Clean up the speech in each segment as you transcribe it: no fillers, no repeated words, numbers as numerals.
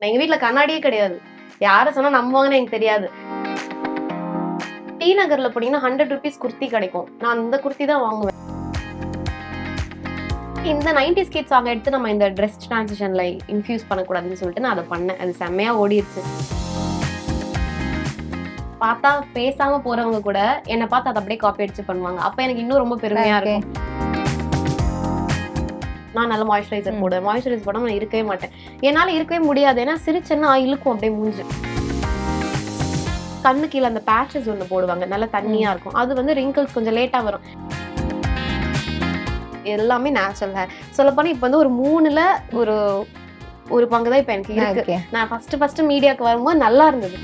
எங்க வீட்ல கண்ணாடியே கிடையாது. யார சொன்னா நம்புவாங்கன்னு எனக்கு தெரியாது. டி நகர்ல போனீங்கன்னா 100 ரூபீஸ் குர்த்தி கிடைக்கும். நான் அந்த குர்த்தி தான் வாங்குவேன். இந்த 90s கிட்ஸ் சாங் எடுத்து நம்ம இந்த ட்ரெஸ் டிரான்சிஷன்ல இன்ஃபியூஸ் பண்ணக்கூடாதுன்னு சொல்லிட்டு நான் அதை பண்ணேன். அது செம்மையா ஓடிடுச்சு. பார்த்தா பேசாம போறவங்க கூட என்னை பார்த்து அதை அப்படியே காப்பி அடிச்சு பண்ணுவாங்க. அப்ப எனக்கு இன்னும் ரொம்ப பெருமையா இருக்கும். நான் நல்ல மாய்ஸ்சரைசர் போடுவேன். மாய்ஸ்சரைசர் போடாம நான் இருக்கவே மாட்டேன். என்னால இருக்கவே முடியாது. ஏன்னா சிரிச்சேன்னா இழுக்கும் அப்படியே மூஞ்சி. கண்ணு கீழே அந்த பேச்சஸ் ஒண்ணு போடுவாங்க. நல்லா தண்ணியா இருக்கும். அது வந்து ரிங்கிள்ஸ் கொஞ்சம் லேட்டா வரும். எல்லாமே நேச்சுரல் ஹேர். சொல்லப்போனா இப்ப வந்து ஒரு 3ல ஒரு பங்கு தான் இப்ப எனக்கு இருக்கு. நான் ஃபர்ஸ்ட் மீடியாக்கு வரும்போது நல்லா இருந்தது.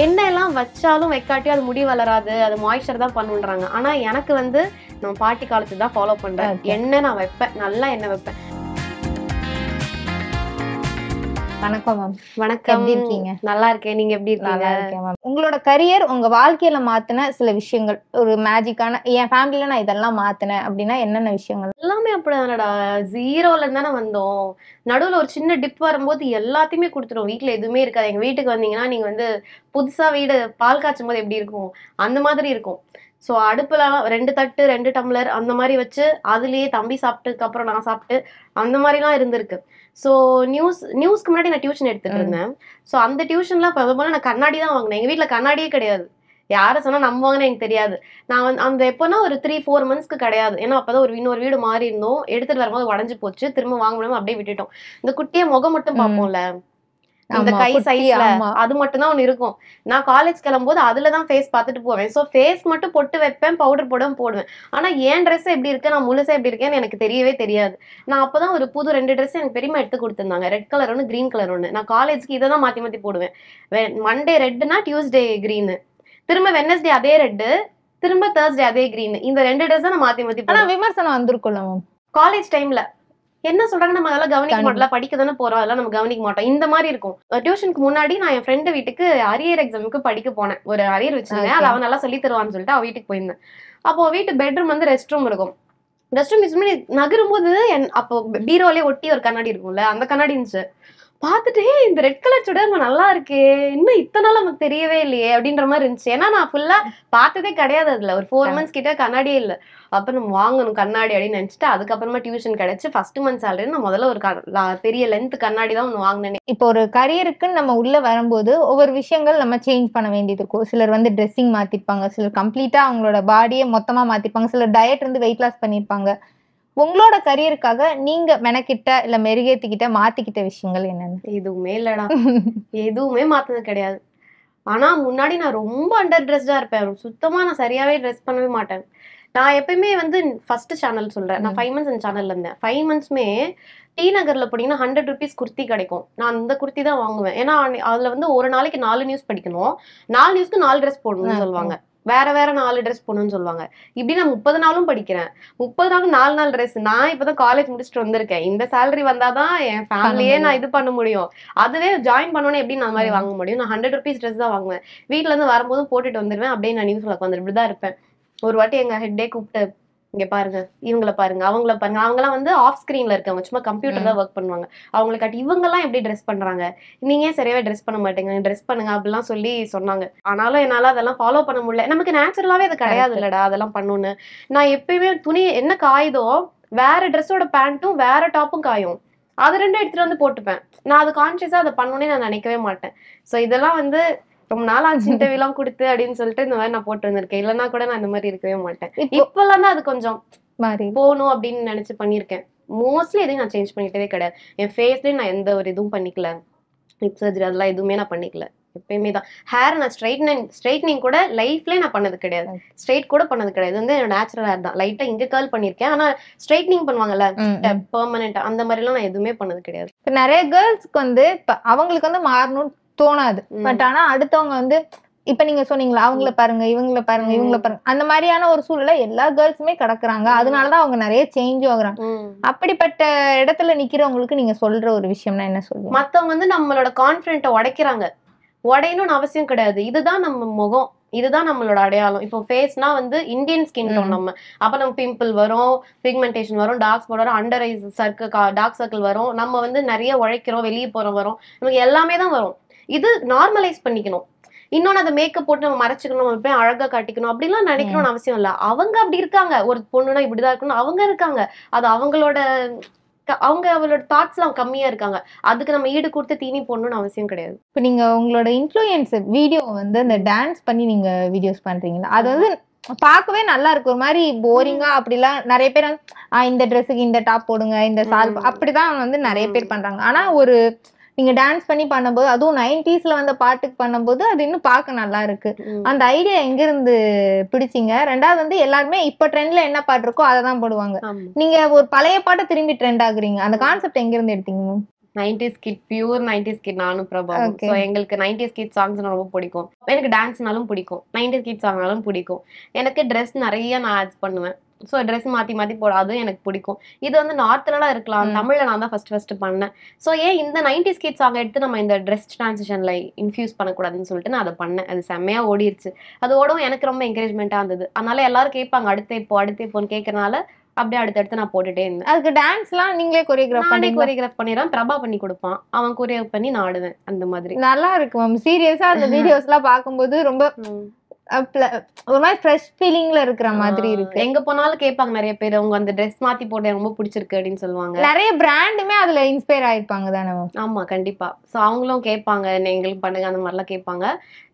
எண்ணெய் எல்லாம் வச்சாலும் வைக்காட்டியும் அது முடி வளராது, அது மாய்ஸ்சர் தான் பண்ணுன்றாங்க. ஆனா எனக்கு வந்து நான் பாட்டி காலத்து தான் ஃபாலோ பண்றேன். எண்ணெய் நான் வைப்பேன், நல்லா எண்ணெய் வைப்பேன். வணக்கம் மேம். வணக்கம். எப்படி இருக்கீங்க? நல்லா இருக்கேன். நீங்க எப்படி இருக்கீங்க? நல்லா இருக்கேன் மேம். உங்களோட கரியர் உங்க வாழ்க்கையில மாத்தின சில விஷயங்கள், ஒரு மேஜிக்கான என் ஃபேமிலில நான் இதெல்லாம் மாத்தினேன் அப்படின்னா என்னென்ன விஷயங்கள்? எல்லாமே அப்படிதானடா. 0ல இருந்து தானே வந்தோம். நடுவுல ஒரு சின்ன டிப் வரும்போது எல்லாத்தையுமே கொடுத்துரும். வீட்டுல எதுவுமே இருக்காது. எங்க வீட்டுக்கு வந்தீங்கன்னா நீங்க வந்து புதுசா வீடு பால் காய்ச்சும் போது எப்படி இருக்கும் அந்த மாதிரி இருக்கும். ஸோ அடுப்புல 2 தட்டு 2 டம்ளர் அந்த மாதிரி வச்சு அதுலயே தம்பி சாப்பிட்டதுக்கு அப்புறம் நான் சாப்பிட்டு அந்த மாதிரிலாம் இருந்திருக்கு. ஸோ நியூஸ்க்கு முன்னாடி நான் டியூஷன் எடுத்துட்டு இருந்தேன். ஸோ அந்த டியூஷன்லாம் போல நான் கண்ணாடி தான் வாங்கினேன். எங்க வீட்டுல கண்ணாடியே கிடையாது. யார சொன்னா நம்புவாங்கன்னு எனக்கு தெரியாது. நான் வந்து அந்த எப்போனா ஒரு 3-4 மந்த்ஸ்க்கு கிடையாது. ஏன்னா அப்பதான் இன்னொரு வீடு மாறி இருந்தோம். எடுத்துட்டு வரும்போது உடஞ்சு போச்சு. திரும்ப வாங்க முடியாம அப்படியே விட்டுட்டோம். இந்த குட்டிய முகம் மட்டும் பார்ப்போம்ல, இந்த கை சைஸ்ல அது மட்டும் தான் ஒண்ணு இருக்கும். நான் காலேஜ் கிளம்பும்போது அதுலதான் ஃபேஸ் பார்த்துட்டு போவேன். சோ ஃபேஸ் மட்டும் பொட்டு வைப்பேன், பவுடர் போடுவேன். ஆனா என் ட்ரெஸ் எப்படி இருக்கு, நான் முழுசா எப்படி இருக்கேன்னு எனக்கு தெரியவே தெரியாது. நான் அப்பதான் ஒரு புது 2 ட்ரெஸ் எனக்கு பெரியமா எடுத்து கொடுத்திருந்தாங்க. ரெட் கலர் ஒன்று, கிரீன் கலர் ஒன்று. நான் காலேஜ்க்கு இதை தான் மாத்தி போடுவேன். மண்டே ரெட்னா டியூஸ்டே கிரீன், திரும்ப வெட்னஸ்டே அதே ரெட், திரும்ப தேர்ஸ்டே அதே கிரீன். இந்த 2 ட்ரெஸ் தான் நான் மாத்தி போடுவேன். விமர்சனம் வந்திருக்கும்ல காலேஜ் டைம்ல என்ன சொல்றாங்க, நம்ம அதெல்லாம் கவனிக்க மாட்டோம். படிக்க தானே போறோம், அதெல்லாம் நம்ம கவனிக்க மாட்டோம். இந்த மாதிரி இருக்கும். டியூஷனுக்கு முன்னாடி நான் என் ஃப்ரெண்டு வீட்டுக்கு அரியர் எக்ஸாமுக்கு படிக்க போனேன். ஒரு அரியர் வச்சிருந்தேன். அது அவன் நல்லா சொல்லி தருவான்னு சொல்லிட்டு அவ வீட்டுக்கு போயிருந்தேன். அப்போ வீட்டு பெட்ரூம் வந்து ரெஸ்ட் ரூம் இருக்கும். ரெஸ்ட் ரூம் யூஸ் பண்ணி நகரும் போது அப்போ பீரோலயே ஒட்டி ஒரு கண்ணாடி இருக்கும்ல, அந்த கண்ணாடி இருந்துச்சு. பார்த்துட்டு இந்த ரெட் கலர் சுடர் நல்லா இருக்கே, இன்னும் இத்தனை நாள் நமக்கு தெரியவே இல்லையே அப்படின்ற மாதிரி இருந்துச்சு. ஏன்னா நான் ஃபுல்லா பார்த்ததே கிடையாது. அதுல ஒரு 4 மந்த்ஸ் கிட்ட கண்ணாடியே இல்லை. அப்ப நம்ம வாங்கணும் கண்ணாடி அப்படின்னு நினைச்சிட்டு அதுக்கப்புறமா டியூஷன் கிடைச்சு ஃபர்ஸ்ட் மந்த் சேலரி நான் முதல்ல ஒரு பெரிய லென்த் கண்ணாடி தான் ஒன்று வாங்கினேன். இப்போ ஒரு கரியருக்கு நம்ம உள்ள வரும்போது ஒவ்வொரு விஷயங்கள் நம்ம சேஞ்ச் பண்ண வேண்டியது இருக்கும். சிலர் வந்து ட்ரெஸ்ஸிங் மாத்திருப்பாங்க, சிலர் கம்ப்ளீட்டா அவங்களோட பாடியை மொத்தமா மாத்திருப்பாங்க, சிலர் டயட் இருந்து வெயிட் லாஸ் பண்ணிருப்பாங்க. உங்களோட கரியருக்காக நீங்க மெனக்கிட்ட இல்ல மெருகேத்திக்கிட்ட மாத்திக்கிட்ட விஷயங்கள் என்னென்ன? எதுவுமே இல்லடா. எதுவுமே மாத்தது கிடையாது. ஆனா முன்னாடி நான் ரொம்ப அண்டர் ட்ரெஸ்டா இருப்பேன். சுத்தமா நான் சரியாவே ட்ரெஸ் பண்ணவே மாட்டேன். நான் எப்பயுமே வந்து ஃபர்ஸ்ட் சேனல் சொல்றேன். நான் 5 மந்த்ஸ் அந்த சேனல்ல இருந்தேன். 5 மந்த்ஸ்மே டி நகர்ல போனீங்கன்னா 100 ரூபீஸ் குர்த்தி கிடைக்கும். நான் அந்த குர்த்தி தான் வாங்குவேன். ஏன்னா அதுல வந்து ஒரு நாளைக்கு 4 நியூஸ் படிக்கணும். 4 நியூஸ்க்கு 4 ட்ரெஸ் போடணும்னு சொல்லுவாங்க. வேற 4 ட்ரெஸ் போடணும்னு சொல்லுவாங்க. இப்படி நான் 30 நாளும் படிக்கிறேன். 30 நாளும் 4 ட்ரெஸ். நான் இப்பதான் காலேஜ் முடிச்சுட்டு வந்திருக்கேன். இந்த சேலரி வந்தாதான் என் ஃபேமிலியே நான் இது பண்ண முடியும். அதுவே ஜாயின் பண்ணோன்னே எப்படி நான் மாதிரி வாங்க முடியும்? நான் 100 ரூபீஸ் ட்ரெஸ் தான் வாங்குவேன். வீட்டுல இருந்து வரும்போதும் போட்டுட்டு வந்துடுவேன். அப்படியே நான் நியூஸ்ல உட்காந்துட்டு இப்படிதான் இருப்பேன். ஒரு வாட்டி எங்க ஹெட்டே கூப்பிட்டு, இங்க பாருங்க, இவங்களை பாருங்க, அவங்கள பாருங்க. அவங்கலாம் வந்து ஆஃப் ஸ்கிரீன்ல இருக்கவங்க, சும்மா கம்ப்யூட்டர் தான் ஒர்க் பண்ணுவாங்க. அவங்களை காட்டி இவங்கெல்லாம் எப்படி ட்ரெஸ் பண்றாங்க, நீங்க ஏன் சரியாவே ட்ரெஸ் பண்ண மாட்டேங்க, ட்ரெஸ் பண்ணுங்க அப்படிலாம் சொல்லி சொன்னாங்க. ஆனாலும் என்னால அதெல்லாம் ஃபாலோ பண்ண முடியல. நமக்கு நேச்சுரலாவே அது கிடையாது இல்லடா அதெல்லாம் பண்ணணும்னு. நான் எப்பயுமே துணி என்ன காயுதோ வேற ட்ரெஸ்ஸோட பேண்ட்டும் வேற டாப்பும் காயும், அது 2 எடுத்துட்டு வந்து போட்டுப்பேன். நான் அது கான்சியஸா அதை பண்ணணும்னே நான் நினைக்கவே மாட்டேன். ஸோ இதெல்லாம் வந்து ரொம்ப நாள் ஆச்சு இன்டர்வியூ எல்லாம் கொடுத்து அப்படின்னு சொல்லிட்டு இந்த மாதிரி நான் போட்டு இருந்திருக்கேன். இல்லைன்னா கூட நான் இந்த மாதிரி இருக்கவே மாட்டேன். இப்பெல்லாம் தான் அது கொஞ்சம் போகணும் அப்படின்னு நினைச்சு பண்ணிருக்கேன். மோஸ்ட்லி எதையும் நான் சேஞ்ச் பண்ணிட்டதே கிடையாது. என் ஃபேஸ்லயும் நான் எந்த ஒரு இதுவும் பண்ணிக்கல. லிப் சர்ஜரி அதெல்லாம் எதுவுமே நான் பண்ணிக்கல. எப்பயுமே தான் ஹேர் நான் ஸ்ட்ரைட்னிங் கூட லைஃப்லயே நான் பண்ணது கிடையாது. ஸ்ட்ரைட் கூட பண்ணது கிடையாது. வந்து என்னோட நேச்சுரல் ஹேர் தான். லைட்டா இங்க கர்ல் பண்ணிருக்கேன். ஆனா ஸ்ட்ரைட்னிங் பண்ணுவாங்கல்ல பெர்மனன்ட், அந்த மாதிரி எல்லாம் நான் எதுவுமே பண்ணது கிடையாது. நிறைய கேர்ள்ஸ்க்கு வந்து அவங்களுக்கு வந்து மாறணும்னு தோணாது. பட் ஆனா அடுத்தவங்க வந்து இப்ப நீங்க சொன்னீங்களா, அவங்கள பாருங்க, இவங்கள பாருங்க, இவங்கள பாருங்க, அந்த மாதிரியான ஒரு சூழல எல்லா கேர்ள்ஸுமே கிடக்குறாங்க. அதனாலதான் அவங்க நிறைய சேஞ்சும் ஆகுறாங்க. அப்படிப்பட்ட இடத்துல நிக்கிறவங்களுக்கு நீங்க சொல்ற ஒரு விஷயம்னா என்ன சொல்லுங்க? மத்தவங்க வந்து நம்மளோட கான்பிடென்ட்டை உடைக்கிறாங்க. உடையணும்னு அவசியம் கிடையாது. இதுதான் நம்ம முகம், இதுதான் நம்மளோட அடையாளம். இப்போ ஃபேஸ்னா வந்து இந்தியன் ஸ்கின் டோன் நம்ம. அப்ப நம்ம பிம்பிள் வரும், பிக்மெண்டேஷன் வரும், டார்க் ஸ்பாட் வரும், under eyes circle, dark circle வரும். நம்ம வந்து நிறைய உழைக்கிறோம், வெளியே போறோம் வரும், நமக்கு எல்லாமே தான் வரும். இது நார்மலைஸ் பண்ணிக்கணும். இன்னொன்னு அந்த மேக்கப் போட்டு நம்ம மறைச்சிக்கணும், நம்ம போய் அழகா காட்டிக்கணும் அப்படிலாம் நினைக்கணும்னு அவசியம் இல்ல. அவங்க அப்படி இருக்காங்க, ஒரு பொண்ணுனா இப்படிதான் இருக்கணும் அவங்க இருக்காங்க. அது அவங்களோட அவளோட தாட்ஸ் எல்லாம் கம்மியா இருக்காங்க. அதுக்கு நம்ம ஈடு கொடுத்து தீனி போடணும்னு அவசியம் கிடையாது. இப்போ நீங்க உங்களோட இன்ஃப்ளூயன்ஸ் வீடியோ வந்து இந்த டான்ஸ் பண்ணி நீங்க வீடியோஸ் பண்றீங்களா, அது வந்து பார்க்கவே நல்லா இருக்கு. ஒரு மாதிரி போரிங்கா அப்படிலாம் நிறைய பேர் இந்த ட்ரெஸ்ஸுக்கு இந்த டாப் போடுங்க, இந்த சால் அப்படிதான் வந்து நிறைய பேர் பண்றாங்க. ஆனா ஒரு நீங்க டான்ஸ் பண்ணி பண்ணும்போது, அதுவும் 90s வந்த பாட்டுக்கு பண்ணும்போது அது இன்னும் பார்க்க நல்லா இருக்கு. அந்த ஐடியா எங்க இருந்து பிடிச்சிங்க? ரெண்டாவது வந்து எல்லாருமே இப்ப ட்ரெண்ட்ல என்ன பாட்டு இருக்கோ அதை தான் போடுவாங்க. நீங்க ஒரு பழைய பாட்டை திரும்பி ட்ரெண்ட் ஆகுறீங்க. அந்த கான்செப்ட் எங்க இருந்து எடுத்தீங்க? 90s kit, pure 90s kit நானும் பிரபாவும். ஸோ எங்களுக்கு 90s கிட் சாங்ஸ் ரொம்ப பிடிக்கும். எனக்கு டான்ஸ்னாலும் பிடிக்கும், 90s கிட் சாங்னாலும் பிடிக்கும். எனக்கு ட்ரெஸ் நிறைய நான் ஆட் பண்ணுவேன். ஸோ ட்ரெஸ் மாற்றி மாற்றி போட அதுவும் எனக்கு பிடிக்கும். இது வந்து நார்த்லலாம் இருக்கலாம், தமிழில் நான் தான் ஃபர்ஸ்ட் பண்ணேன். ஸோ ஏன் இந்த 90s கிட் சாங் எடுத்து நம்ம இந்த ட்ரெஸ் டிரான்சிஷனில் இன்ஃபியூஸ் பண்ணக்கூடாதுன்னு சொல்லிட்டு நான் அதை பண்ணேன். அது செம்மையாக ஓடிடுச்சு. அது ஓடவும் எனக்கு ரொம்ப என்கரேஜ்மெண்ட்டாக இருந்தது. அதனால எல்லாரும் கேட்பாங்க அடுத்த இப்போன்னு கேட்கறனால அப்படியே அடுத்தடுத்து நான் போட்டுட்டே இருந்தேன். அதுக்கு டான்ஸ்லாம் நீங்களே கோரியோகிராஃப் பண்ணிடுறேன், பிரபா பண்ணி கொடுப்பான், அவன் கோரியோகிராஃப் பண்ணி நான் ஆடுவேன். அந்த மாதிரி நல்லா இருக்கு மேம். சீரியஸா அந்த வீடியோஸ்லாம் பார்க்கும்போது ரொம்ப ஒரு மாதிரி ஃப்ரெஷ் ஃபீலிங்ல இருக்கிற மாதிரி இருக்கு. எங்க போனாலும் கேட்பாங்க நிறைய பேர், அவங்க அந்த ட்ரெஸ் மாத்தி போட்டு ரொம்ப பிடிச்சிருக்கு அப்படின்னு சொல்லுவாங்க. நிறைய பிராண்டுமே அதுல இன்ஸ்பயர் ஆயிருப்பாங்க தானே? ஆமா கண்டிப்பா. சோ அவங்களும் கேட்பாங்க, எங்களுக்கு பண்ணுங்க அந்த மாதிரிலாம் கேட்பாங்க.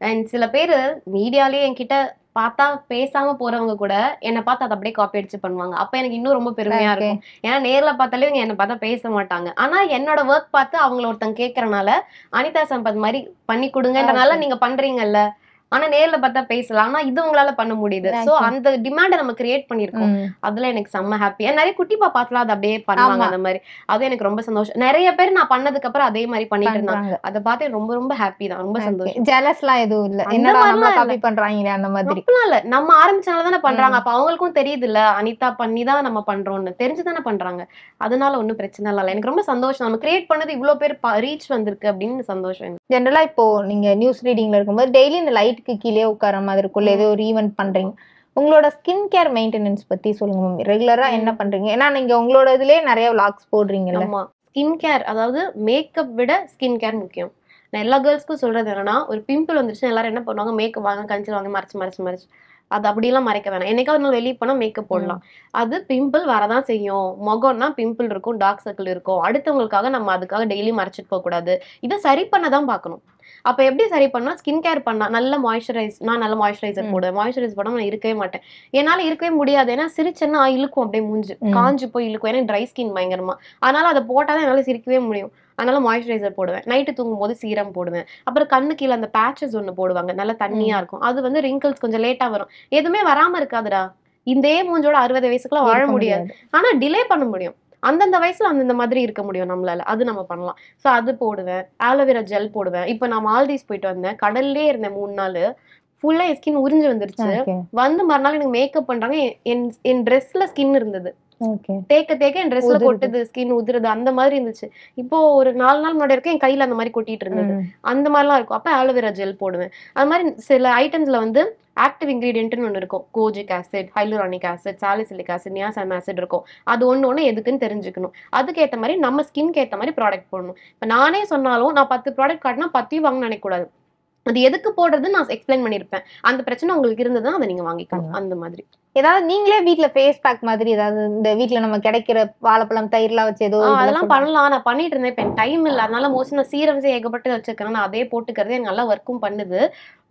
அண்ட் சில பேர் மீடியாலேயே என்கிட்ட பார்த்தா பேசாம போறவங்க கூட என்னை பார்த்து அதை அப்படியே காப்பி அடிச்சு பண்ணுவாங்க. அப்ப எனக்கு இன்னும் ரொம்ப பெருமையா இருக்கும். ஏன்னா நேர்ல பார்த்தாலே இவங்க என்னை பார்த்தா பேச மாட்டாங்க. ஆனா என்னோட ஒர்க் பார்த்து அவங்கள ஒருத்தங்க கேட்கறனால அனிதா சம்பத் மாதிரி பண்ணி கொடுங்கன்றனால நீங்க பண்றீங்கல்ல, ஆனா நேர்ல பார்த்தா பேசலாம், ஆனா இது உங்களால பண்ண முடியுது. சோ அந்த டிமாண்ட நம்ம கிரியேட் பண்ணிருக்கோம். அதுல எனக்கு செம்ம ஹாப்பி. நிறைய குட்டி பாப்பாஸ்லாம் அதை அப்படியே பண்ணுவாங்க அந்த மாதிரி. அது எனக்கு ரொம்ப சந்தோஷம். நிறைய பேர் நான் பண்ணதுக்கு அப்புறம் அதே மாதிரி பண்ணிட்டு இருந்தாங்க. அதை பார்த்து ரொம்ப ரொம்ப ஹாப்பி தான், ரொம்ப சந்தோஷம். ஜெலஸ்லாம் எதுவும் இல்ல, என்னடா நம்ம காப்பி பண்றாங்க அந்த மாதிரி இல்ல. நம்ம ஆரம்பிச்சனால தானே பண்றாங்க, அப்ப அவங்களுக்கும் தெரியுது இல்ல அனிதா பண்ணி தான் நம்ம பண்றோம்னு தெரிஞ்சுதானே பண்றாங்க. அதனால ஒன்னும் பிரச்சனை இல்ல. எனக்கு ரொம்ப சந்தோஷம், நம்ம கிரியேட் பண்ணது இவ்வளவு பேர் ரீச் வந்திருக்கு அப்படின்னு சந்தோஷம். ஜெனரலா இப்போ நீங்க நியூஸ் ரீடிங்ல இருக்கும்போது டெய்லி இந்த லைட் கீழே உட்கார மாதிரி இருக்குள்ள ஏதோ ஒரு ஈவென்ட் பண்றீங்க, உங்களோட ஸ்கின் கேர் மெயின்டெனன்ஸ் பத்தி சொல்லுங்க மேம். ரெகுலரா என்ன பண்றீங்க? ஏன்னா நீங்க உங்களோட இதுலயே நிறைய vlogs போடுறீங்கல்ல. ஆமா, ஸ்கின் கேர் அதாவது மேக்கப் விட ஸ்கின் கேர் முக்கியம். நான் எல்லா கேர்ள்ஸ்க்கும் சொல்றது என்னன்னா, ஒரு பிம்பிள் வந்துருச்சுன்னா எல்லாரும் என்ன பண்ணுவாங்க, மேக்கப் வாங்க, கன்சில் வாங்க, மறைச்சு அது அப்படிலாம் மறைக்க வேணாம். என்னைக்காவது நாள் வெளியே போனா மேக்கப் போடலாம். அது பிம்பிள் வரதான் செய்யும். முகம்னா பிம்பிள் இருக்கும், டார்க் சர்க்கிள் இருக்கும். அடுத்தவங்களுக்காக நம்ம அதுக்காக டெய்லி மறைச்சிட்டு போக கூடாது. இதை சரி பண்ணதான் பார்க்கணும். அப்ப எப்படி சரி பண்ணா, ஸ்கின் கேர் பண்ணா நல்ல மாய்ஸ்சரைசர் போடுவேன். மாய்ஸ்சரைசர் போடாம நான் இருக்கவே மாட்டேன். என்னால இருக்கவே முடியாது. ஏன்னா சிரிச்சேன்னா இழுக்கும், அப்படியே மூஞ்சி காஞ்சு போய் இழுக்கும். ஏன்னா ட்ரை ஸ்கின் பயங்கரமா. அதனால அதை போட்டாதான் என்னால சிரிக்கவே முடியும். அதனால மாய்ஸ்சரைசர் போடுவேன். நைட்டு தூங்கும் போது சீரம் போடுவேன். அப்புறம் கண்ணு கீழே அந்த பேச்சஸ் ஒண்ணு போடுவாங்க, நல்லா தண்ணியா இருக்கும். அது வந்து ரிங்கிள்ஸ் கொஞ்சம் லேட்டா வரும். எதுவுமே வராம இருக்காதுடா. இதே மூஞ்சோட 60 வயசுக்குள்ள வாழ முடியாது, ஆனா டிலே பண்ண முடியும். அந்தந்த வயசுல அந்தந்த மாதிரி இருக்க முடியும் நம்மளால. அது நம்ம பண்ணலாம். சோ அது போடுவேன். ஆலோவேரா ஜெல் போடுவேன். இப்ப நான் மால்தீவ்ஸ் போயிட்டு வந்தேன், கடல்லே இருந்தேன் 3 நாள். ஃபுல்லா ஸ்கின் உறிஞ்சு வந்துருச்சு. வந்து மறுநாள் எனக்கு மேக்கப் பண்றாங்க, என் ட்ரெஸ்ல ஸ்கின் இருந்தது. தேக்க என் ட்ரெஸ்ல கொட்டுது, ஸ்கின் உதிருது, அந்த மாதிரி இருந்துச்சு. இப்போ ஒரு 4 நாள் முன்னாடி இருக்க என் கையில அந்த மாதிரி கொட்டிட்டு இருந்தது. அந்த மாதிரிலாம் இருக்கும். அப்ப ஆலோவேரா ஜெல் போடுவேன். அது மாதிரி சில ஐட்டம்ஸ்ல வந்து ஆக்டிவ் இன்கிரீடியன்ட்னு ஒன்று இருக்கும். Kojic acid, hyaluronic acid, salicylic acid, niacin acid இருக்கும். அது ஒன்று எதுக்குன்னு தெரிஞ்சுக்கணும். அதுக்கேற்ற மாதிரி நம்ம ஸ்கின்க்கு ஏற்ற மாதிரி ப்ராடக்ட் போடணும். இப்போ நானே சொன்னாலும் நான் 10 ப்ராடக்ட் காட்டினா 10 வாங்கணும்னு நினைக்கக்கூடாது. அது எதுக்கு போடுறதுன்னு நான் எக்ஸ்பிளைன் பண்ணிருப்பேன். அந்த பிரச்சனை உங்களுக்கு இருந்ததுன்னா அதை நீங்க வாங்கிக்கணும். அந்த மாதிரி ஏதாவது நீங்களே வீட்ல ஃபேஸ் பேக் மாதிரி ஏதாவது இந்த வீட்ல நம்ம கிடைக்கிற வாழைப்பழம் தயிர்லாம் வச்சு ஏதோ அதெல்லாம் பண்ணலாம். நான் பண்ணிட்டு இருந்தேன். இப்போ டைம் இல்லை, அதனால மோஸ்ட்லி நான் சீரம்ஸே ஏகப்பட்டு வச்சிருக்கேன். நான் அதே போட்டுக்கிறது எனக்கு நல்லா ஒர்க்கும் பண்ணுது.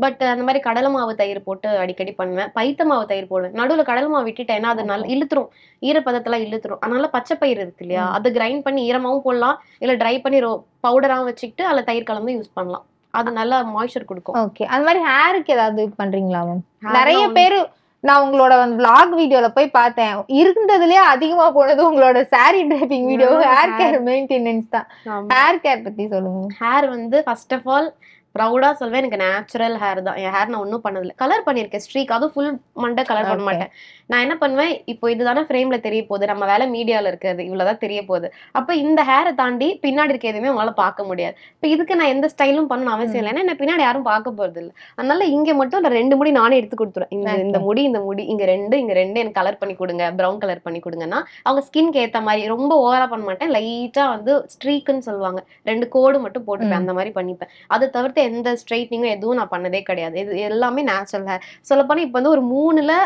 பட் அந்த மாதிரி கடலை மாவு தயிர் போட்டு அடிக்கடி பண்ணுவேன். பைத்த மாவு தயிர் போடுவேன். நடுவில் கடலை மாவு விட்டுட்டேன்னா அது நல்லா இழுத்துரும், ஈரப்பதத்தெல்லாம் இழுத்துரும். அதனால பச்சை பயிர் இருக்கு இல்லையா, அது கிரைண்ட் பண்ணி ஈரமாவும் போடலாம், இல்லை ட்ரை பண்ணி பவுடராகவும் வச்சுக்கிட்டு அதில் தயிர் கலந்து யூஸ் பண்ணலாம். அது நல்லா மாய்ஸ்சர் கொடுக்கும். ஓகே, அந்த மாதிரி ஹேருக்கு ஏதாவது பண்றீங்களா மேம்? நிறைய பேரு நான் உங்களோட vlog வீடியோல போய் பார்த்தேன், இருந்ததுலயே அதிகமா போனது உங்களோட sorry டிரைப்பிங் video, hair care maintenance தான். ஹேர் கேர் பத்தி சொல்லுங்க. ஹேர் வந்து ஃபர்ஸ்ட் ஆஃப் ஆல் ப்ரௌடா சொல்வேன், எனக்கு நேச்சுரல் ஹேர் தான். என் ஹேர் நான் ஒன்றும் பண்ணதில்லை. கலர் பண்ணியிருக்கேன் ஸ்ட்ரீக், அதுவும் ஃபுல் மண்டை கலர் பண்ண மாட்டேன். நான் என்ன பண்ணுவேன், இப்போ இதுதானே ஃப்ரேம்ல தெரிய போகுது, நம்ம வேலை மீடியாவில் இருக்கிறது இவ்வளோதான் தெரிய போகுது. அப்போ இந்த ஹேரை தாண்டி பின்னாடி இருக்க எதுவுமே உங்களால் பார்க்க முடியாது. இப்போ இதுக்கு நான் எந்த ஸ்டைலும் பண்ணணும் அவசியம் இல்லை, ஏன்னா என்ன பின்னாடி யாரும் பார்க்க போகிறது இல்லை. அதனால இங்கே மட்டும் நான் 2 முடி நானே எடுத்து கொடுத்துருவேன். இந்த முடி இங்கே 2 எனக்கு கலர் பண்ணி கொடுங்க, ப்ரௌன் கலர் பண்ணி கொடுங்கன்னா அவங்க ஸ்கின்க்கு ஏற்ற மாதிரி ரொம்ப ஓவரா பண்ண மாட்டேன். லைட்டாக வந்து ஸ்ட்ரீக்குன்னு சொல்லுவாங்க, 2 கோடு மட்டும் போட்டுப்பேன், அந்த மாதிரி பண்ணிப்பேன். அதை தவிர்த்து எந்த ஸ்ட்ரைட்னிங்கும் எதுவும் நான் பண்ணதே கிடையாது. இது எல்லாமே நேச்சுரல் ஹேர். சொல்லப்போனால் இப்போ வந்து ஒரு 3ல்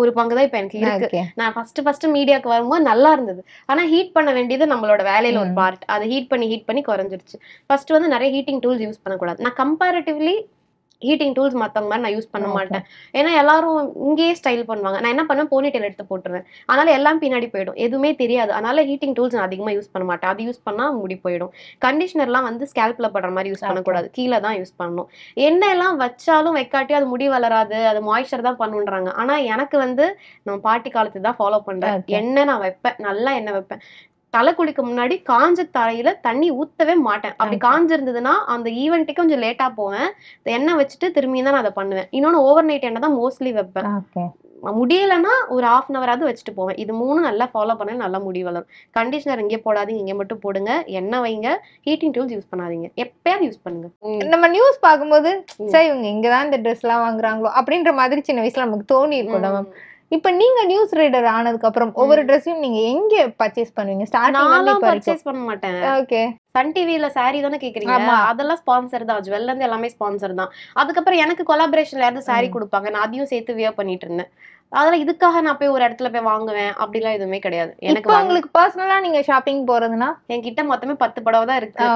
ஒரு பங்கு தான் இப்ப எனக்கு இருக்கு. நான் ஃபர்ஸ்ட் மீடியாக்கு வரும்போது நல்லா இருந்தது. ஆனா ஹீட் பண்ண வேண்டியது நம்மளோட வேலையில ஒரு பார்ட். அதை ஹீட் பண்ணி குறைஞ்சிருச்சு. ஃபர்ஸ்ட் வந்து நிறைய ஹீட்டிங் டூல்ஸ் யூஸ் பண்ணக்கூடாது. நான் கம்பேரிட்டிவ்லி ஹீட்டிங் டூல்ஸ் மத்தவங்க மாதிரி நான் யூஸ் பண்ண மாட்டேன். ஏன்னா எல்லாரும் இங்கேயே ஸ்டைல் பண்ணுவாங்க. நான் என்ன பண்ணுவேன், போனிடெயில் எடுத்து போட்டுருவேன். அதனால எல்லாம் பின்னாடி போயிடும், எதுவுமே தெரியாது. அதனால ஹீட்டிங் டூல்ஸ் நான் அதிகமா யூஸ் பண்ண மாட்டேன். அது யூஸ் பண்ணா முடி போயிடும். கண்டிஷனர்லாம் வந்து ஸ்கேல்ப்ல படுற மாதிரி யூஸ் பண்ணக்கூடாது, கீழே தான் யூஸ் பண்ணணும். எண்ணெய் எல்லாம் வச்சாலும் வைக்காட்டி அது முடி வளராது, அது மாய்ஸ்சர் தான் பண்ணுன்றாங்க. ஆனா எனக்கு வந்து நம்ம பாட்டி காலத்து தான் ஃபாலோ பண்றேன். எண்ணெய் நான் வைப்பேன், நல்லா எண்ணெய் வைப்பேன். தலை குளிக்க முன்னாடி காஞ்ச தலையில தண்ணி ஊத்தவே மாட்டேன். அப்படி காஞ்சிருந்ததுன்னா அந்த ஈவெண்ட்டுக்கு கொஞ்சம் லேட்டா போவேன். எண்ணெய் வச்சுட்டு திரும்பி தான் நான் அதை பண்ணுவேன். இன்னொன்னு ஓவர் நைட் எண்ணெய் தான் மோஸ்ட்லி வைப்பேன். முடியலன்னா ஒரு 1/2 hour வச்சுட்டு போவேன். இது 3 நல்லா ஃபாலோ பண்ண நல்லா முடி வளரும். கண்டிஷனர் இங்கே போடாதீங்க, இங்கே மட்டும் போடுங்க. எண்ணெய் வைங்க, ஹீட்டிங் டூல்ஸ் யூஸ் பண்ணாதீங்க, எப்பயாவது யூஸ் பண்ணுங்க. நம்ம நியூஸ் பார்க்கும்போது சரி இவங்க இங்கதான் இந்த ட்ரெஸ் எல்லாம் வாங்குறாங்களோ அப்படின்ற மாதிரி சின்ன வயசுல நமக்கு தோணி இருக்கும். இப்ப நீங்க நியூஸ் ரீடர் ஆனதுக்கு அப்புறம் ஒவ்வொரு ட்ரெஸ்ஸையும் நீங்க எங்க பர்ச்சேஸ் பண்ணுவீங்க? ஸ்டார்டிங்ல பர்ச்சேஸ் பண்ண மாட்டேன். ஓகே, சன் டிவில சாரி தானே கேக்குறீங்க, அதெல்லாம் ஸ்பான்சர் தான். ஜுவல்ல இருந்து எல்லாமே ஸ்பான்சர் தான். அதுக்கப்புறம் எனக்கு கொலாபரேஷன்ல யாராவது சாரி கொடுப்பாங்க, நான் அதையும் சேர்த்து வியர் பண்ணிட்டு இருந்தேன். அதெல்லாம் இதுக்காக நான் போய் ஒரு இடத்துல போய் வாங்குவேன் அப்படிலாம் எதுவுமே கிடையாது. எனக்கு உங்களுக்கு பர்சனலா நீங்க ஷாப்பிங் போறதுன்னா என்கிட்ட மொத்தமே 10 புடவை தான் இருக்கு.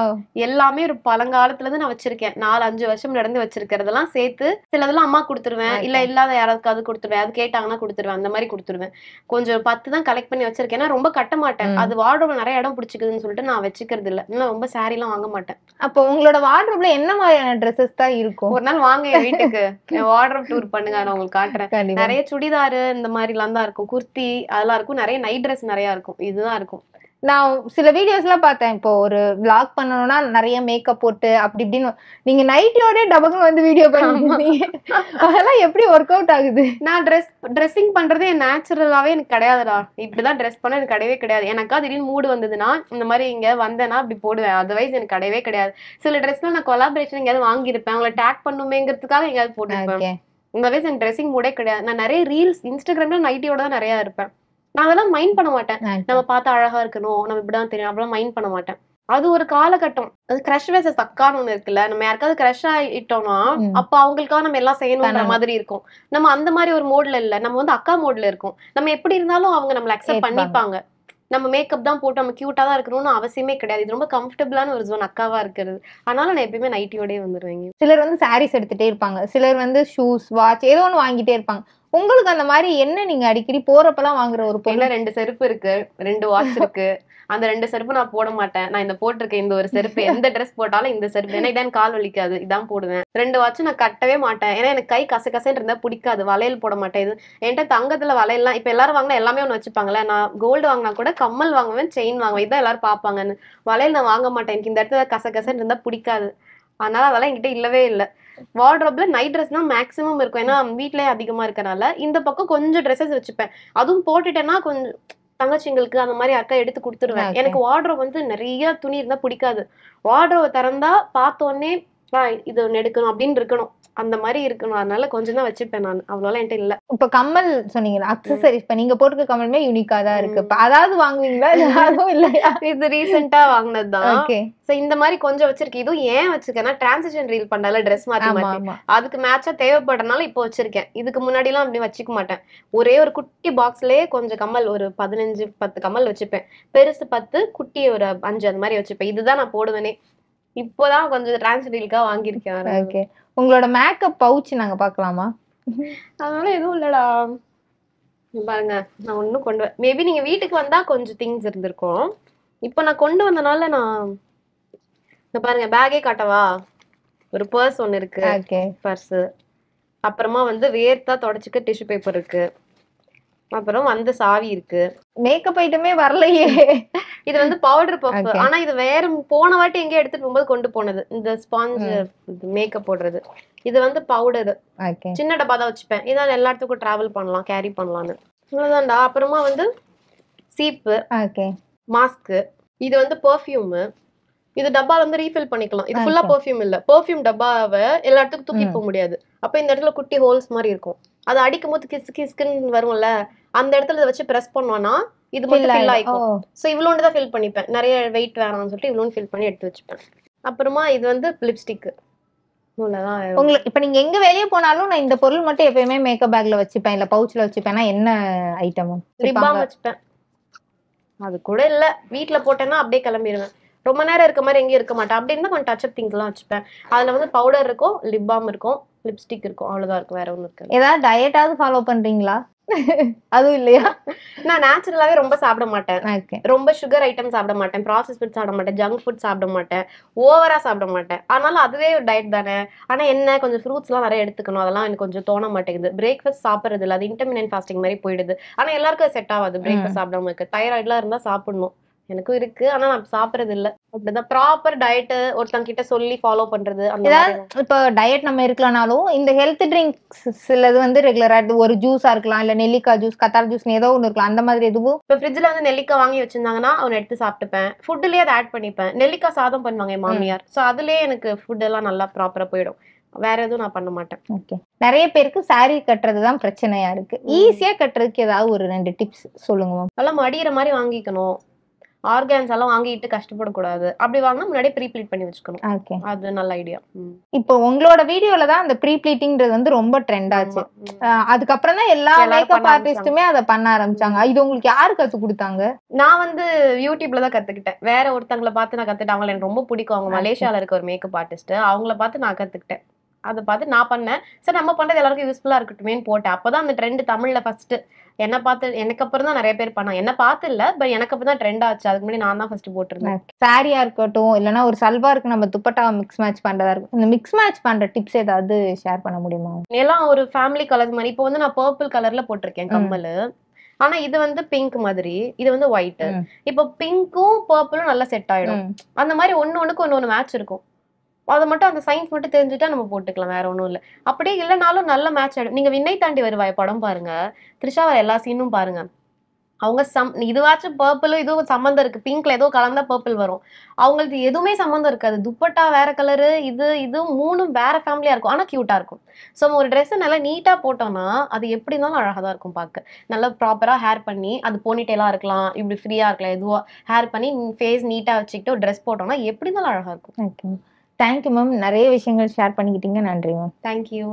எல்லாமே ஒரு பழங்காலத்துல இருந்து நான் வச்சிருக்கேன். 4-5 வருஷம் நடந்து வச்சிருக்கிறதெல்லாம் சேர்த்து சிலதெல்லாம் அம்மா கொடுத்துருவேன், இல்ல இல்லாத யாராவது கொடுத்துருவேன், அது கேட்டாங்கன்னா கொடுத்துருவேன், அந்த மாதிரி கொடுத்துருவேன். கொஞ்சம் 10 தான் கலெக்ட் பண்ணி வச்சிருக்கேன். ஏன்னா ரொம்ப கட்ட மாட்டேன், அது வார்ட்ரோப்ல நிறைய இடம் பிடிச்சிக்குதுன்னு சொல்லிட்டு நான் வச்சுக்கிறது இல்ல. இன்னும் ரொம்ப சாரி எல்லாம் வாங்க மாட்டேன். அப்போ உங்களோட வார்ட்ரோப்ல என்ன மாதிரியான ட்ரெஸ்ஸஸ் தான் இருக்கும்? ஒரு நாள் வாங்க என் வீட்டுக்கு, வார்ட்ரோப் டூர் பண்ணுங்க, நான் உங்களுக்கு காட்டுறேன். நிறைய சுடிதார் இந்த மாதிரி எல்லாம் தான் இருக்கும், குர்த்தி அதெல்லாம் இருக்கும், நிறைய நைட் ட்ரெஸ் நிறைய இருக்கும், இதுதான் இருக்கும். நான் சில வீடியோஸ் எல்லாம் பார்த்தேன். இப்போ ஒரு vlog பண்ணணும்னா நிறைய மேக்கப் போட்டு அப்படி இப்படின்னு நீங்க நைட்டியோட டபக்குன்னு வந்து வீடியோ பண்ணிருந்தீங்க. அதெல்லாம் எப்படி ஒர்க் அவுட் ஆகுது? நான் ட்ரெஸ்ஸிங் பண்றதே நேச்சுரலாவே எனக்கு கிடையாதுடா. இப்படிதான் ட்ரெஸ் பண்ண எனக்கு கிடையவே கிடையாது. எனக்கா திடீர்னு மூடு வந்ததுன்னா இந்த மாதிரி இங்க வந்தேன்னா அப்படி போடுவேன். அதர்வைஸ் எனக்கு கிடையவே கிடையாது. சில ட்ரெஸ்ல நான் கொலாபரேஷன் எங்கேயாவது வாங்கியிருப்பேன், அவங்களை டேக் பண்ணுமேங்கிறதுக்காக எங்கேயாவது போட்டுருப்பேன். இந்த வயசு எனக்கு ட்ரெஸ்ஸிங் மூடே கிடையாது. நான் நிறைய ரீல்ஸ் இன்ஸ்டாகிராம்ல நைட்டியோட தான் நிறைய இருப்பேன். நான் அதெல்லாம் மைண்ட் பண்ண மாட்டேன். நம்ம பார்த்தா அழகா இருக்கணும், நம்ம இப்படிதான் தெரியும், அப்படிலாம் மைண்ட் பண்ண மாட்டேன். அது ஒரு காலகட்டம். அது கிரஷ் வேசஸ் அக்கான்னு ஒண்ணு இருக்குல்ல, நம்ம யாருக்காவது கிரஷ் ஆயிட்டோம்னா அப்ப அவங்களுக்காக நம்ம எல்லாம் செய்யணும்ன்ற மாதிரி இருக்கும். நம்ம அந்த மாதிரி ஒரு மோட்ல இல்ல, நம்ம வந்து அக்கா மோட்ல இருக்கோம். நம்ம எப்படி இருந்தாலும் அவங்க நம்மள அக்செப்ட் பண்ணிப்பாங்க. நம்ம மேக்கப் தான் போட்டு நம்ம கியூட்டா தான் இருக்கணும்னு அவசியமே கிடையாது. இது ரொம்ப கம்ஃபர்டபுளான ஒரு ஜோன் அக்காவா இருக்கிறது. அதனால நான் எப்பயுமே நைட்டியோடய வந்துருவேங்க. சிலர் வந்து சாரீஸ் எடுத்துட்டே இருப்பாங்க, சிலர் வந்து ஷூஸ் வாட்ச் ஏதோ ஒன்று வாங்கிட்டே இருப்பாங்க. உங்களுக்கு அந்த மாதிரி என்ன நீங்க அடிக்கடி போறப்பெல்லாம் வாங்குற ஒரு பொருள்? 2 செருப்பு இருக்கு, 2 வாட்ச் இருக்கு. அந்த 2 செருப்பு நான் போட மாட்டேன். நான் இந்த போட்டிருக்கேன் இந்த ஒரு செருப்பு, எந்த ட்ரெஸ் போட்டாலும் இந்த செருப்பு, ஏன்னா இதான் கால் வலிக்காது, இதான் போடுவேன். 2 வாட்ச் நான் கட்டவே மாட்டேன், ஏன்னா எனக்கு கை கசகசன்னு இருந்தா பிடிக்காது. வளையல் போட மாட்டேன். இது என்கிட்ட தங்கத்துல வளையல்லாம் இப்ப எல்லாரும் வாங்கினா எல்லாமே ஒண்ணு வச்சுப்பாங்களே, நான் கோல்டு வாங்கினா கூட கம்மல் வாங்குவேன், செயின் வாங்குவேன், இதான் எல்லாரும் பாப்பாங்கன்னு. வளையல் நான் வாங்க மாட்டேன், எனக்கு இந்த இடத்துல கசகசன்னு இருந்தா பிடிக்காது. அதனால அதெல்லாம் என்கிட்ட இல்லவே இல்லை. வார்ட்ரோப்ல நைட் ட்ரெஸ் தான் மேக்ஸிமம் இருக்கும், ஏன்னா வீட்லயே அதிகமா இருக்கனால. இந்த பக்கம் கொஞ்சம் ட்ரெஸ்ஸஸ் வச்சுப்பேன், அதுவும் போட்டுட்டேன்னா கொஞ்சம் தங்கச்சிங்களுக்கு அந்த மாதிரி அக்கா எடுத்து கொடுத்துருவேன். எனக்கு வார்ட்ரோப் வந்து நிறைய துணி இருந்தா பிடிக்காது. வார்ட்ரோவை திறந்தா பார்த்தோன்னே இது ஒண்ணு எடுக்கணும் அப்படின்னு இருக்கணும், அந்த மாதிரி இருக்கணும். அதனால கொஞ்சம் தான் வச்சுப்பேன் நான், அவ்வளோலாம் என்கிட்ட இல்ல. இப்ப கம்மல் சொன்னீங்களா, அக்சசரிஸ் இப்ப நீங்க போட்டுக்க கம்மலுமே யூனிக்கா தான் இருக்கு. அதாவது வாங்குவீங்களா அதுவும் இல்லையா? இது ரீசெண்டா வாங்கினதுதான். இந்த மாதிரி கொஞ்சம் வச்சிருக்கேன். இதுவும் ஏன் வச்சிருக்கேன்னா டிரான்சிஷன் ரீல் பண்ணல, ட்ரெஸ் மாத்தி மாத்தி அதுக்கு மேட்சா தேவைப்படுறதுனால இப்போ வச்சிருக்கேன். இதுக்கு முன்னாடி எல்லாம் அப்படி வச்சுக்க மாட்டேன். ஒரே ஒரு குட்டி பாக்ஸ்லயே கொஞ்சம் கம்மல், ஒரு 15-10 கம்மல் வச்சுப்பேன். பெருசு 10, குட்டி ஒரு 5 அந்த மாதிரி வச்சுப்பேன். இதுதான் நான் போடுவேனே. இப்போதான் கொஞ்சம் டிரான்ஸ் ரீலுக்கா வாங்கியிருக்கேன். ஓகே, உங்களோட மேக்கப் பவுச் நாங்க பாக்கலாமா? அதனால எதுவும் இல்லடா, பாருங்க நான் ஒன்னும் கொண்டு மேபி நீங்க வீட்டுக்கு வந்தா கொஞ்சம் திங்ஸ் இருந்திருக்கும். இப்போ நான் கொண்டு வந்தனால நான் பாருங்க பேக்கே காட்டவா. ஒரு பர்ஸ் ஒண்ணு இருக்கு, பர்ஸ். அப்புறமா வந்து வேர்த்தா தொடச்சுக்க டிஷ்யூ பேப்பர் இருக்கு. அப்புறம் வந்து சாவி இருக்கு. மேக்கப் ஐட்டமே வரலையே. இது வந்து பவுடர் பஃப். Okay. ஆனா இது வேற போன வாட்டி எங்கேயோ எடுத்துட்டு போகும்போது கொண்டு போனது இந்த ஸ்பாஞ்ச் மேக்கப் போடுறது. இது வந்து பவுடர் ஓகே சின்ன டப்பா தான் வச்சுப்பேன். இதான் எல்லா இடத்துக்கும் டிராவல் பண்ணலாம், கேரி பண்ணலாம்னு. இவ்வளவுதான்டா. அப்புறமா வந்து சீப்பு, ஓகே மாஸ்க். இது வந்து பெர்ஃப்யூம். இது டப்பால வந்து ரீஃபில் பண்ணிக்கலாம். இது ஃபுல்லா Okay. பெர்ஃப்யூம் இல்ல. பெர்ஃப்யூம் டப்பாவை எல்லா இடத்துக்கும் தூக்கி போக முடியாது. அப்ப இந்த இடத்துல குட்டி ஹோல்ஸ் மாதிரி இருக்கும். அது அடிக்கும் போது கிஸ் கிஸ்க்குன்னு வரும்ல, அந்த இடத்துல இதை வச்சு பிரஸ் பண்ணோம்னா இது மட்டும் ஃபில் ஆயிக்கும். ஸோ இவ்வளோண்டு தான் ஃபில் பண்ணிப்பேன். நிறைய வெயிட் வேணாம்னு சொல்லிட்டு இவ்வளோன்னு ஃபில் பண்ணி எடுத்து வச்சுப்பேன். அப்புறமா இது வந்து லிப்ஸ்டிக். உங்களுக்கு இப்ப நீங்க எங்க வெளியே போனாலும் நான் இந்த பொருள் மட்டும் எப்பயுமே மேக்கப் பேக்ல வச்சுப்பேன் இல்ல பவுச்ல வச்சுப்பேன்னா என்ன ஐட்டம்? லிப் பாம் வச்சுப்பேன். அது கூட இல்ல, வீட்டுல போட்டேன்னா அப்படியே கிளம்பிடுவேன். ரொம்ப நேரம் இருக்க மாதிரி எங்கேயும் இருக்க மாட்டேன். அப்படி இருந்தா கொஞ்சம் டச் அப் திங்ஸ் எல்லாம் வச்சுப்பேன். அதுல வந்து பவுடர் இருக்கும், லிப் பாம் இருக்கும், லிப்ஸ்டிக் இருக்கும், அவ்வளவுதான் இருக்கும். வேற ஒண்ணும் இருக்காது. ஏதாவது டயட்டாவது ஃபாலோ பண்றீங்களா? அதுவும் இல்லையா? நான் நேச்சுரலாவே ரொம்ப சாப்பிட மாட்டேன். ஓகே ரொம்ப சுகர் ஐட்டம் சாப்பிட மாட்டேன், ப்ராசஸ் ஃபுட் சாப்பிட மாட்டேன், ஜங்க் ஃபுட் சாப்பிட மாட்டேன், ஓவரா சாப்பிட மாட்டேன். ஆனாலும் அதுவே ஒரு டயட் தானே. ஆனா என்ன, கொஞ்சம் ஃப்ரூட்ஸ் எல்லாம் நிறைய எடுத்துக்கணும். அதெல்லாம் எனக்கு கொஞ்சம் தோண மாட்டேங்குது. பிரேக்ஃபாஸ்ட் சாப்பிடுறது இல்லை, அது இன்டர்மினன்ட் ஃபாஸ்டிங் மாதிரி போயிடுது. ஆனா எல்லாருக்கும் செட் ஆகாது பிரேக்ஃபாஸ்ட் சாப்பிடாம இருக்கு. தைராய்டுலாம் இருந்தா சாப்பிடணும், எனக்கும் இருக்கு. ஆனா நான் சாப்பிடுறது இல்ல. அப்படிதான் ப்ராப்பர் டயட் ஒருத்தங்க கிட்ட சொல்லி ஃபாலோ பண்றது. அந்த மாதிரி இப்போ டயட் நம்ம இருக்கலனாலும் இந்த ஹெல்த் ட்ரிங்க்ஸ் சிலது வந்து ரெகுலரா ஒரு ஜூஸா இருக்கலாம், இல்ல நெல்லிக்காய் ஜூஸ், கத்தார் ஜூஸ் ஏதோ ஒன்று இருக்கலாம். அந்த மாதிரி எதுவும் இப்போ ஃப்ரிட்ஜ்ல வந்து நெல்லிக்காய் வாங்கி வச்சிருந்தாங்கன்னா அவனை எடுத்து சாப்பிட்டுப்பேன். ஃபுட்லயே அதை ஆட் பண்ணிப்பேன். நெல்லிக்காய் சாதம் பண்ணுவாங்க என் மாமியார். ஸோ அதுலயே எனக்கு ஃபுட் எல்லாம் நல்லா ப்ராப்பரா போயிடும். வேற எதுவும் நான் பண்ண மாட்டேன். ஓகே. நிறைய பேருக்கு சாரி கட்டுறது தான் பிரச்சனையா இருக்கு. ஈஸியா கட்டுறதுக்கு ஏதாவது ஒரு 2 டிப்ஸ் சொல்லுங்க மேம். எல்லாம் மடியிற மாதிரி வாங்கிக்கணும். ஆர்கான்ஸ் எல்லாம் வாங்கிட்டு கஷ்டப்படக்கூடாது. அப்படி வாங்கினா முன்னாடியே ப்ரீ ப்ளீட் பண்ணி வச்சுக்கணும். ஓகே, அது நல்ல ஐடியா. இப்போ உங்களோட வீடியோல தான் அந்த ப்ரீ ப்ளீட்டிங்கிறது வந்து ரொம்ப ட்ரெண்ட் ஆச்சு. அதுக்கப்புறம் தான் எல்லா மேக்கப் ஆர்டிஸ்டுமே அதை பண்ண ஆரம்பிச்சாங்க. இது உங்களுக்கு யாரு கத்து கொடுத்தாங்க? நான் வந்து யூடியூப்ல தான் கத்துக்கிட்டேன். வேற ஒருத்தங்களை பார்த்து நான் கத்துக்கிட்டேன். அவங்க எனக்கு ரொம்ப பிடிக்கும். அவங்க மலேசியால இருக்க ஒரு மேக்கப் ஆர்டிஸ்ட். அவங்கள பார்த்து நான் கத்துக்கிட்டேன். அதை பார்த்து நான் பண்ணேன். சரி நம்ம பண்றது எல்லாருக்கும் யூஸ்ஃபுல்லா இருக்கட்டுமேன்னு போட்டேன். அப்பதான் அந்த ட்ரெண்ட் தமிழ்ல ஃபர்ஸ்ட் என்ன பார்த்து, எனக்கு அப்புறம் தான் நிறைய பேர் பண்ணாங்க. என்ன பார்த்து இல்ல, பட் எனக்கு அப்புறம் தான் ட்ரெண்ட் ஆச்சு. அதுக்கு முன்னாடி நான் தான் ஃபர்ஸ்ட் போட்டிருந்தேன். சாரியா இருக்கட்டும், இல்லைன்னா ஒரு சல்வாருக்கு நம்ம துப்பட்டாவை மிக்ஸ் மேட்ச் பண்றதா இருக்கும். இந்த மிக்ஸ் மேட்ச் பண்ற டிப்ஸ் ஏதாவது ஷேர் பண்ண முடியுமா? எல்லாம் ஒரு ஃபேமிலி கலர் மாதிரி. இப்போ வந்து நான் பர்பிள் கலர்ல போட்டிருக்கேன் கம்மல். ஆனா இது வந்து பிங்க் மாதிரி, இது வந்து ஒயிட். இப்போ பிங்க்கும் பர்பிளும் நல்லா செட் ஆயிடும். அந்த மாதிரி ஒண்ணுக்கு ஒண்ணு மேட்ச் இருக்கும். அதை மட்டும் அந்த சயின்ஸ் மட்டும் தெரிஞ்சுட்டா நம்ம போட்டுக்கலாம். வேற ஒன்றும் இல்லை. அப்படியே இல்லைனாலும் நல்ல மேட்ச் ஆயிடும். நீங்க விண்ணை தாண்டி வருவாய் படம் பாருங்க, த்ரிஷாவை எல்லா சீனும் பாருங்க. அவங்க இதுவாச்சும் பர்பிளும் இதுவும் சம்மந்தம் இருக்கு. பிங்க்ல ஏதோ கலந்தா பர்பிள் வரும். அவங்களுக்கு எதுவுமே சம்மந்தம் இருக்காது. துப்பட்டா வேற கலரு, இது மூணும் வேற ஃபேமிலியா இருக்கும். ஆனா கியூட்டா இருக்கும். ஸோ ஒரு ட்ரெஸ் நல்லா நீட்டா போட்டோம்னா அது எப்படி இருந்தாலும் அழகா தான் இருக்கும் பார்க்க. நல்லா ப்ராப்பரா ஹேர் பண்ணி, அது போனிட்டெயிலா இருக்கலாம், இப்படி ஃப்ரீயா இருக்கலாம், எதுவா ஹேர் பண்ணி ஃபேஸ் நீட்டா வச்சுக்கிட்டு ஒரு ட்ரெஸ் போட்டோம்னா எப்படி இருந்தாலும் அழகா இருக்கும். Okay, thank you ma'am. நிறைய விஷயங்கள் ஷேர் பண்ணிக்கிட்டீங்க. நன்றி மேம். தேங்க்யூ.